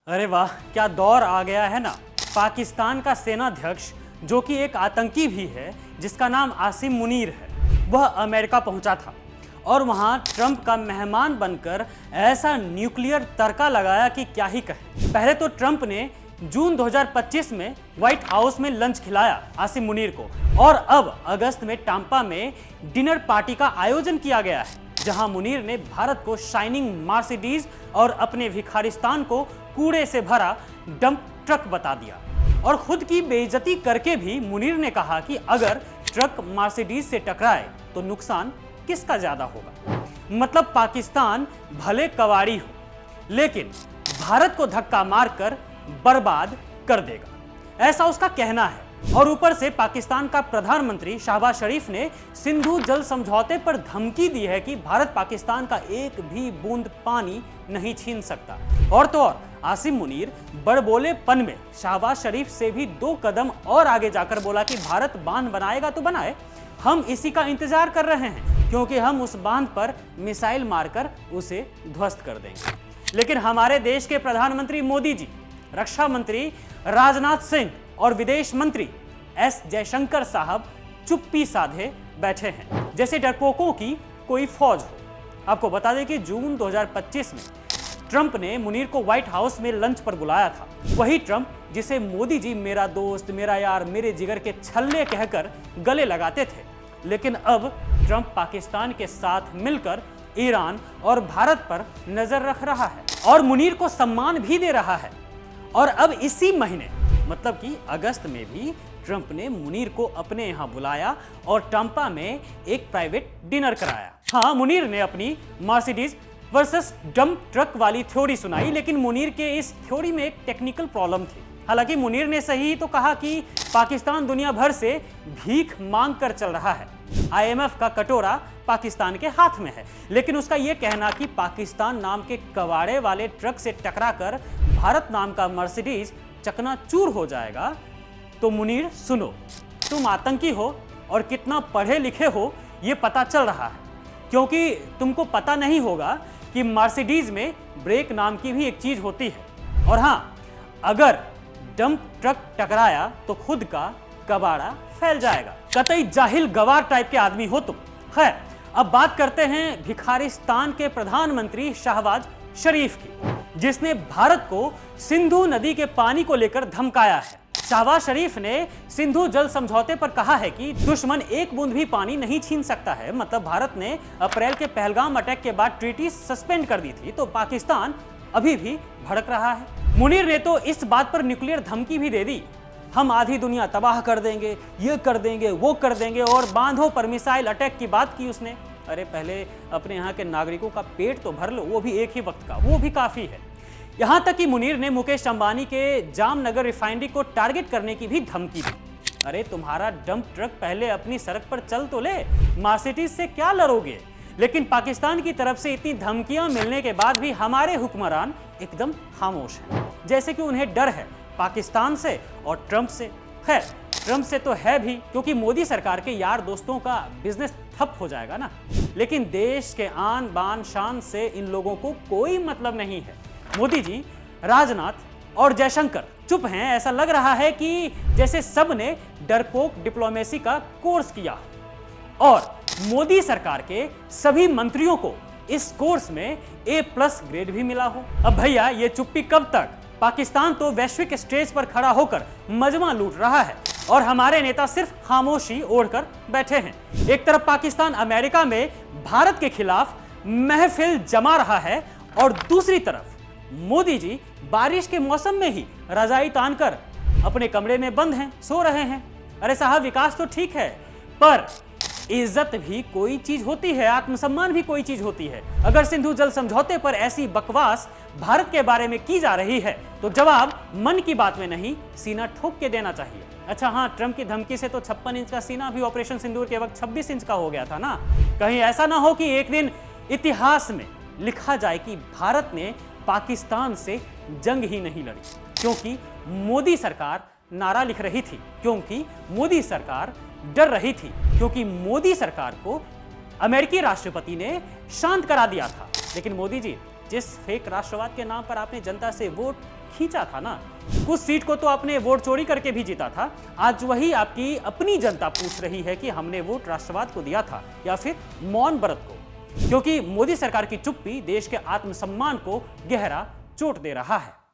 अरे वाह, क्या दौर आ गया है ना। पाकिस्तान का सेनाध्यक्ष, जो कि एक आतंकी भी है, जिसका नाम आसिम मुनीर है, वह अमेरिका पहुंचा था और वहां ट्रंप का मेहमान बनकर ऐसा न्यूक्लियर तड़का लगाया कि क्या ही कहे। पहले तो ट्रंप ने जून 2025 में व्हाइट हाउस में लंच खिलाया आसिम मुनीर को, और अब अगस्त में टाम्पा में डिनर पार्टी का आयोजन किया गया है, जहां मुनीर ने भारत को शाइनिंग मर्सिडीज और अपने भिखारिस्तान को कूड़े से भरा डंप ट्रक बता दिया। और खुद की बेइज्जती करके भी मुनीर ने कहा कि अगर ट्रक मर्सिडीज से टकराए तो नुकसान किसका ज्यादा होगा। मतलब पाकिस्तान भले कबाड़ी हो, लेकिन भारत को धक्का मारकर बर्बाद कर देगा, ऐसा उसका कहना है। और ऊपर से पाकिस्तान का प्रधानमंत्री शहबाज शरीफ ने सिंधु जल समझौते पर धमकी दी है कि भारत पाकिस्तान का एक भी बूंद पानी नहीं छीन सकता। और तो और आसिम मुनीर बड़बोलेपन में शहबाज शरीफ से भी 2 कदम और आगे जाकर बोला कि भारत बांध बनाएगा तो बनाए, हम इसी का इंतजार कर रहे हैं, क्योंकि हम उस बांध पर मिसाइल मारकर उसे ध्वस्त कर देंगे। लेकिन हमारे देश के प्रधानमंत्री मोदी जी, रक्षा मंत्री राजनाथ सिंह और विदेश मंत्री एस जयशंकर साहब चुप्पी साधे बैठे हैं, जैसे डरपोकों की कोई फौज हो। आपको बता दें कि जून 2025 में ट्रंप ने मुनीर को व्हाइट हाउस में लंच पर बुलाया था। वही ट्रंप जिसे मोदी जी मेरा दोस्त, मेरा यार, मेरे जिगर के छल्ले कहकर गले लगाते थे। लेकिन अब ट्रंप पाकिस्तान के साथ मिलकर ईरान और भारत पर नजर रख रहा है और मुनीर को सम्मान भी दे रहा है। और अब इसी महीने, मतलब कि अगस्त में भी ट्रंप ने मुनीर को अपने यहां बुलाया और टाम्पा में एक प्राइवेट डिनर कराया। हाँ, मुनीर ने अपनी मर्सिडीज वर्सेस डंप ट्रक वाली थ्योरी सुनाई, लेकिन मुनीर के इस थ्योरी में एक टेक्निकल प्रॉब्लम थी। हालांकि मुनीर ने सही तो कहा कि पाकिस्तान दुनिया भर से भीख मांग कर चल रहा है, IMF का कटोरा पाकिस्तान के हाथ में है। लेकिन उसका यह कहना कि पाकिस्तान नाम के कबाड़े वाले ट्रक से टकराकर भारत नाम का मर्सिडीज चकनाचूर हो जाएगा, तो मुनीर सुनो, तुम आतंकी हो और कितना पढ़े लिखे हो यह पता चल रहा है, क्योंकि तुमको पता नहीं होगा कि मर्सिडीज में ब्रेक नाम की भी एक चीज होती है। और हाँ, अगर डंप ट्रक टकराया तो खुद का कबाड़ा फैल जाएगा। कतई जाहिल गवार टाइप के आदमी हो तुम। खैर, अब बात करते हैं भिखारिस्तान के प्रधानमंत्री शहबाज शरीफ की, जिसने भारत को सिंधु नदी के पानी को लेकर धमकाया है। शहबाज शरीफ ने सिंधु जल समझौते पर कहा है कि दुश्मन एक बूंद भी पानी नहीं छीन सकता है। मतलब भारत ने अप्रैल के पहलगाम अटैक के बाद ट्रीटी सस्पेंड कर दी थी, तो पाकिस्तान अभी भी भड़क रहा है। मुनीर ने तो इस बात पर न्यूक्लियर धमकी भी दे दी, हम आधी दुनिया तबाह कर देंगे, ये कर देंगे, वो कर देंगे, और बांधों पर मिसाइल अटैक की बात की उसने। अरे पहले अपने यहाँ के नागरिकों का पेट तो भर लो, वो भी एक ही वक्त का, वो भी काफी है। यहाँ तक कि मुनीर ने मुकेश अंबानी के जामनगर रिफाइनरी को टारगेट करने की भी धमकी दी। अरे तुम्हारा डंप ट्रक पहले अपनी सड़क पर चल तो ले, मर्सिडीज से क्या लड़ोगे। लेकिन पाकिस्तान की तरफ से इतनी धमकियां मिलने के बाद भी हमारे हुक्मरान एकदम खामोश हैं, जैसे कि उन्हें डर है पाकिस्तान से और ट्रंप से। खैर, ट्रंप से तो है भी, क्योंकि मोदी सरकार के यार दोस्तों का बिजनेस ठप हो जाएगा ना। लेकिन देश के आन बान शान से इन लोगों को कोई मतलब नहीं है। मोदी जी, राजनाथ और जयशंकर चुप हैं। ऐसा लग रहा है कि जैसे सब ने डरपोक डिप्लोमेसी का कोर्स किया, और मोदी सरकार के सभी मंत्रियों को इस कोर्स में A+ ग्रेड भी मिला हो। अब भैया ये चुप्पी कब तक? पाकिस्तान तो वैश्विक स्टेज पर खड़ा होकर मजमा लूट रहा है और हमारे नेता सिर्फ खामोशी ओढ़कर बैठे हैं। एक तरफ पाकिस्तान अमेरिका में भारत के खिलाफ महफिल जमा रहा है, और दूसरी तरफ मोदी जी बारिश के मौसम में ही रजाई तानकर अपने कमरे में बंद हैं, सो रहे हैं। अरे साहब, विकास तो ठीक है, पर इज्जत भी कोई चीज होती है, आत्मसम्मान भी कोई चीज होती है। अगर सिंधु जल समझौते पर ऐसी बकवास भारत के बारे में की जा रही है, तो जवाब मन की बात में नहीं, सीना ठोक के देना चाहिए। अच्छा हाँ, ट्रंप की धमकी से तो 56 इंच का सीना भी ऑपरेशन सिंदूर के वक्त 26 इंच का हो गया था ना। कहीं ऐसा ना हो कि एक दिन इतिहास में लिखा जाए कि भारत ने पाकिस्तान से जंग ही नहीं लड़ी, क्योंकि मोदी सरकार नारा लिख रही थी, क्योंकि मोदी सरकार डर रही थी, क्योंकि मोदी सरकार को अमेरिकी राष्ट्रपति ने शांत करा दिया था। लेकिन मोदी जी, जिस फेक राष्ट्रवाद के नाम पर आपने जनता से वोट खींचा था ना। कुछ सीट को तो आपने वोट चोरी करके भी जीता था। आज वही आपकी अपनी जनता पूछ रही है कि हमने वोट राष्ट्रवाद को दिया था या फिर मौन व्रत को, क्योंकि मोदी सरकार की चुप्पी देश के आत्मसम्मान को गहरा चोट दे रहा है।